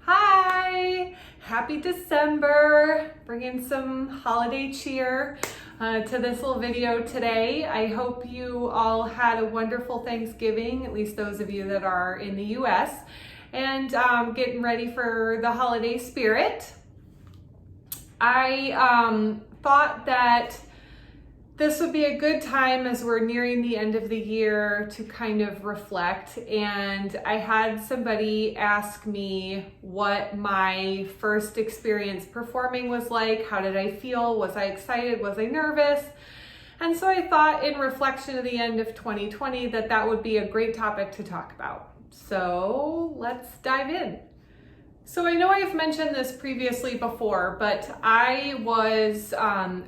Hi! Happy December! Bringing some holiday cheer to this little video today. I hope you all had a wonderful Thanksgiving, at least those of you that are in the US, and getting ready for the holiday spirit. I thought that this would be a good time as we're nearing the end of the year to kind of reflect. And I had somebody ask me what my first experience performing was like. How did I feel? Was I excited? Was I nervous? And so I thought, in reflection of the end of 2020, that would be a great topic to talk about. So let's dive in. So I know I've mentioned this previously before, but I was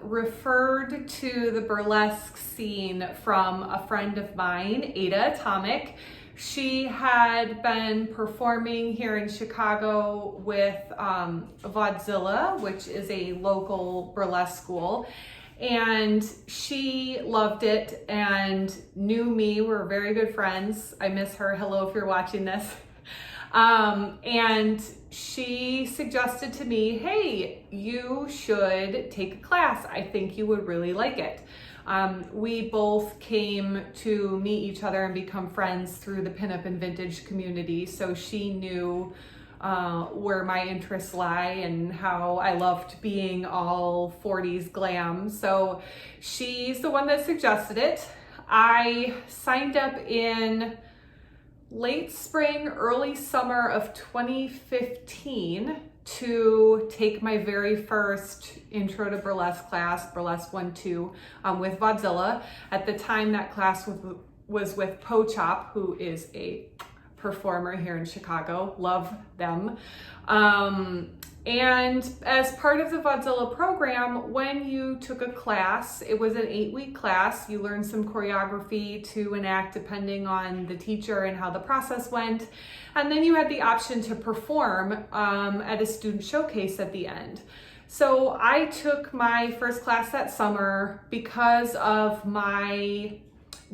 referred to the burlesque scene from a friend of mine, Ada Atomic. She had been performing here in Chicago with Vaudzilla, which is a local burlesque school. And she loved it and knew me. We're very good friends. I miss her. Hello, if you're watching this. And she suggested to me, hey, you should take a class. I think you would really like it. We both came to meet each other and become friends through the pinup and vintage community. So she knew where my interests lie and how I loved being all 40s glam. So she's the one that suggested it. I signed up in late spring, early summer of 2015 to take my very first intro to burlesque class, Burlesque 1-2, with Vaudzilla. At the time, that class was with Po-Chop, who is a performer here in Chicago. Love them. And as part of the Vaudzilla program, when you took a class, it was an 8-week class. You learned some choreography to enact depending on the teacher and how the process went. And then you had the option to perform at a student showcase at the end. So I took my first class that summer. Because of my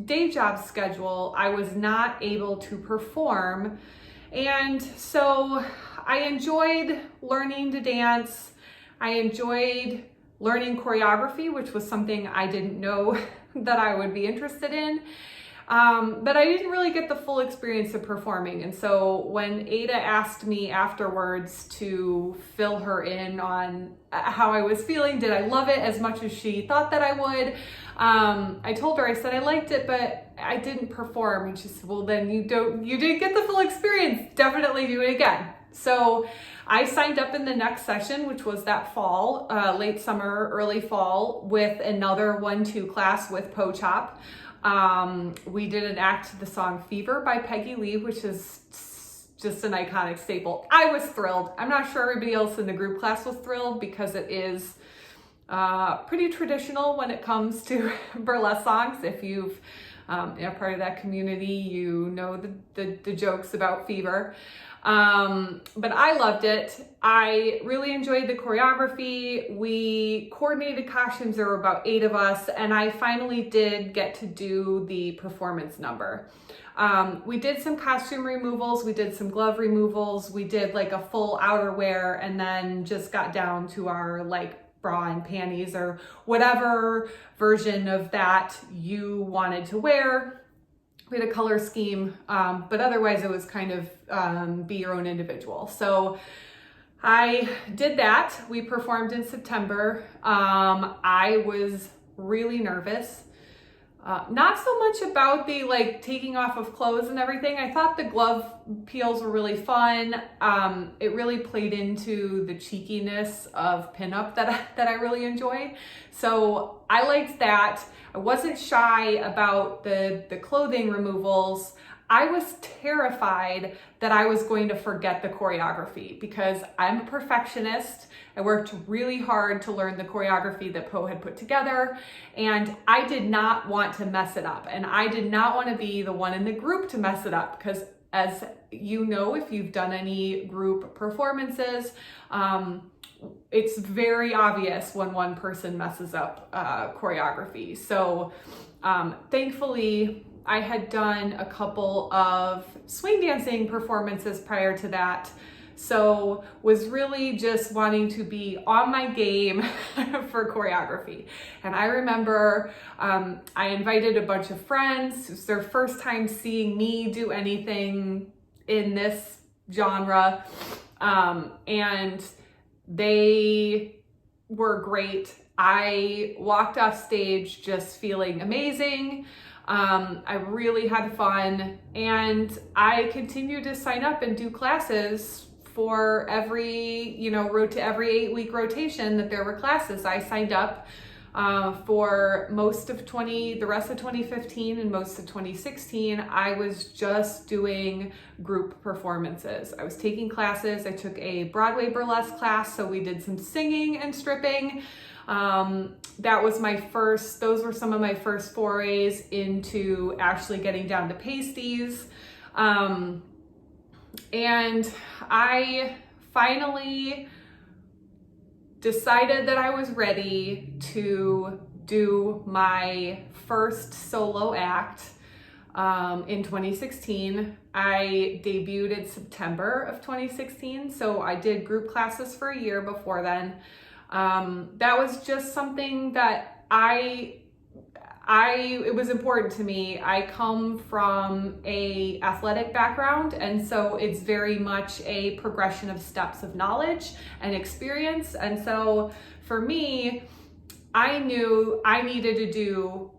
day job schedule, I was not able to perform. And so I enjoyed learning to dance. I enjoyed learning choreography, which was something I didn't know that I would be interested in. But I didn't really get the full experience of performing. And so when Ada asked me afterwards to fill her in on how I was feeling, did I love it as much as she thought that I would? I told her, I said, I liked it, but I didn't perform. And she said, well, then you didn't get the full experience. Definitely do it again. So I signed up in the next session, which was that fall, late summer, early fall, with another 1-2 class with Po-Chop. We did an act to the song Fever by Peggy Lee, which is just an iconic staple. I was thrilled. I'm not sure everybody else in the group class was thrilled because it is pretty traditional when it comes to burlesque songs. If you've part of that community, you know the jokes about Fever. But I loved it. I really enjoyed the choreography. We coordinated costumes. There were about 8 of us, and I finally did get to do the performance number. We did some costume removals. We did some glove removals. We did like a full outerwear, and then just got down to our bra and panties or whatever version of that you wanted to wear. We had a color scheme, but otherwise it was kind of be your own individual. So I did that. We performed in September. I was really nervous. Not so much about the taking off of clothes and everything. I thought the glove peels were really fun. It really played into the cheekiness of pinup that I really enjoyed. So I liked that. I wasn't shy about the clothing removals. I was terrified that I was going to forget the choreography because I'm a perfectionist. I worked really hard to learn the choreography that Po had put together, and I did not want to mess it up. And I did not want to be the one in the group to mess it up because, as you know, if you've done any group performances, it's very obvious when one person messes up choreography. So thankfully, I had done a couple of swing dancing performances prior to that. So was really just wanting to be on my game for choreography. And I remember I invited a bunch of friends. It was their first time seeing me do anything in this genre. And they were great. I walked off stage just feeling amazing. I really had fun, and I continued to sign up and do classes for every 8-week rotation that there were classes. I signed up for the rest of 2015 and most of 2016. I was just doing group performances. I was taking classes. I took a Broadway burlesque class, so we did some singing and stripping. Those were some of my first forays into actually getting down to pasties. And I finally decided that I was ready to do my first solo act in 2016. I debuted in September of 2016, so I did group classes for a year before then. That was just something that it was important to me. I come from a athletic background, and so it's very much a progression of steps of knowledge and experience. And so for me, I knew I needed to do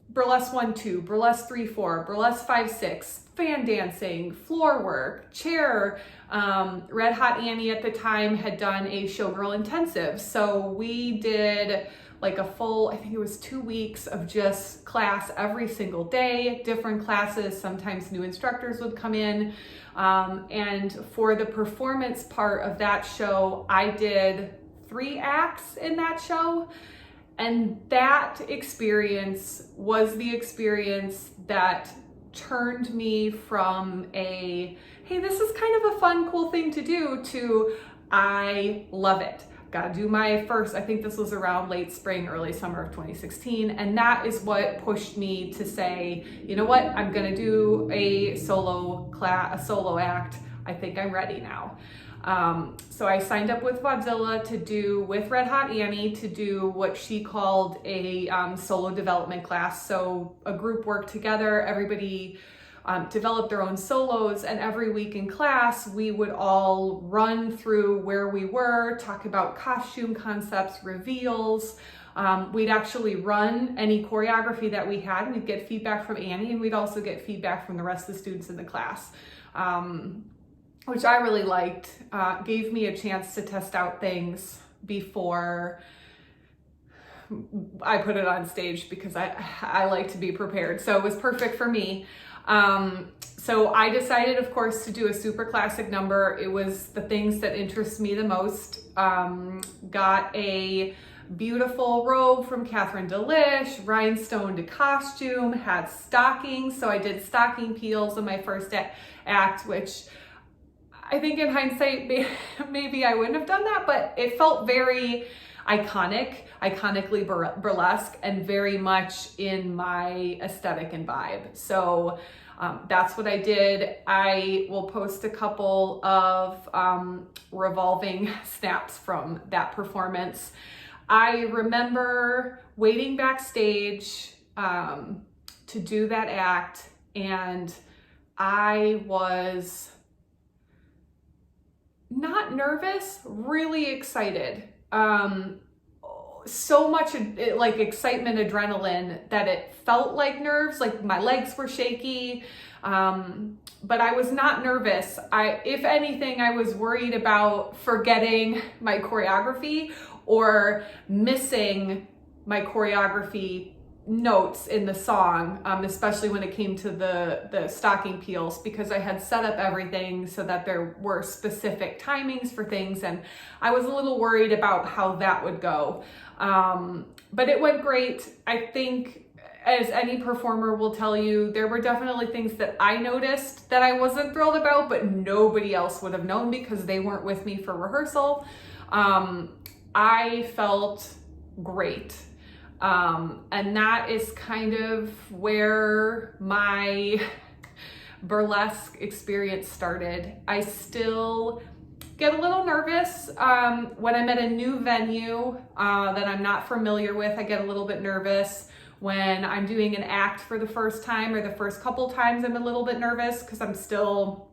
Burlesque 1-2, Burlesque 3-4, Burlesque 5-6, fan dancing, floor work, chair. Red Hot Annie at the time had done a showgirl intensive. So we did like a full, I think it was 2 weeks of just class every single day, different classes. Sometimes new instructors would come in. And for the performance part of that show, I did 3 acts in that show. And that experience was the experience that turned me from hey, this is kind of a fun, cool thing to do, to I love it. Got to do my first, I think this was around late spring, early summer of 2016. And that is what pushed me to say, you know what, I'm going to do a solo act. I think I'm ready now. So I signed up with Godzilla with Red Hot Annie to do what she called a solo development class. So a group worked together, everybody developed their own solos, and every week in class, we would all run through where we were, talk about costume concepts, reveals. We'd actually run any choreography that we had. We'd get feedback from Annie, and we'd also get feedback from the rest of the students in the class. Which I really liked, gave me a chance to test out things before I put it on stage, because I like to be prepared. So it was perfect for me. So I decided, of course, to do a super classic number. It was the things that interest me the most. Got a beautiful robe from Catherine Delish, rhinestone costume, had stockings. So I did stocking peels in my first act, which I think in hindsight, maybe I wouldn't have done that, but it felt very iconically burlesque, and very much in my aesthetic and vibe. So that's what I did. I will post a couple of revolving snaps from that performance. I remember waiting backstage to do that act, and I was not nervous, really excited. So much like excitement, adrenaline, that it felt like nerves, like my legs were shaky. But I was not nervous. If anything, I was worried about forgetting my choreography or missing my choreography notes in the song, especially when it came to the stocking peels, because I had set up everything so that there were specific timings for things, and I was a little worried about how that would go. But it went great. I think, as any performer will tell you, there were definitely things that I noticed that I wasn't thrilled about, but nobody else would have known because they weren't with me for rehearsal. I felt great. And that is kind of where my burlesque experience started. I still get a little nervous when I'm at a new venue that I'm not familiar with. I get a little bit nervous when I'm doing an act for the first time, or the first couple times I'm a little bit nervous because I'm still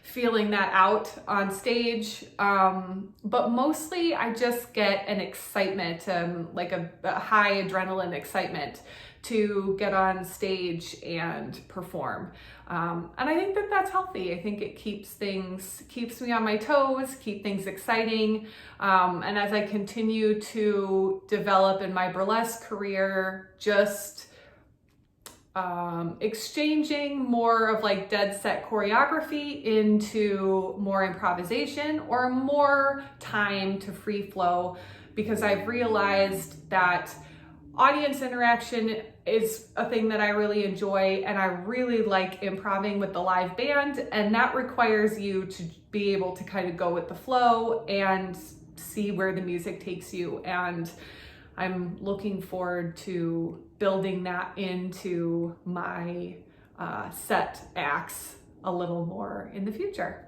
feeling that out on stage. But mostly I just get an excitement, like a high adrenaline excitement to get on stage and perform. And I think that that's healthy. I think it keeps me on my toes, keep things exciting. And as I continue to develop in my burlesque career, just exchanging more of like dead set choreography into more improvisation or more time to free flow, because I've realized that audience interaction is a thing that I really enjoy, and I really like improvising with the live band, and that requires you to be able to kind of go with the flow and see where the music takes you. And I'm looking forward to building that into my set acts a little more in the future.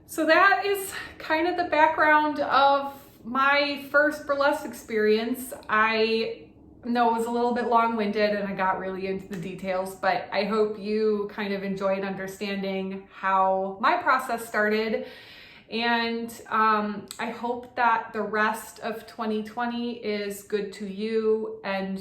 So that is kind of the background of my first burlesque experience. I know it was a little bit long-winded and I got really into the details, but I hope you kind of enjoyed understanding how my process started. And I hope that the rest of 2020 is good to you and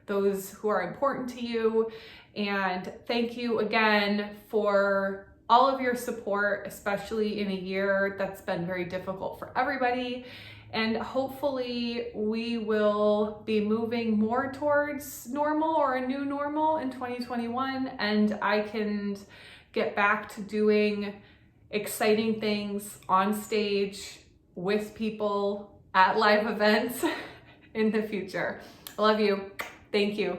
those who are important to you. And thank you again for all of your support, especially in a year that's been very difficult for everybody. And hopefully we will be moving more towards normal, or a new normal, in 2021, and I can get back to doing exciting things on stage with people at live events in the future. I love you. Thank you.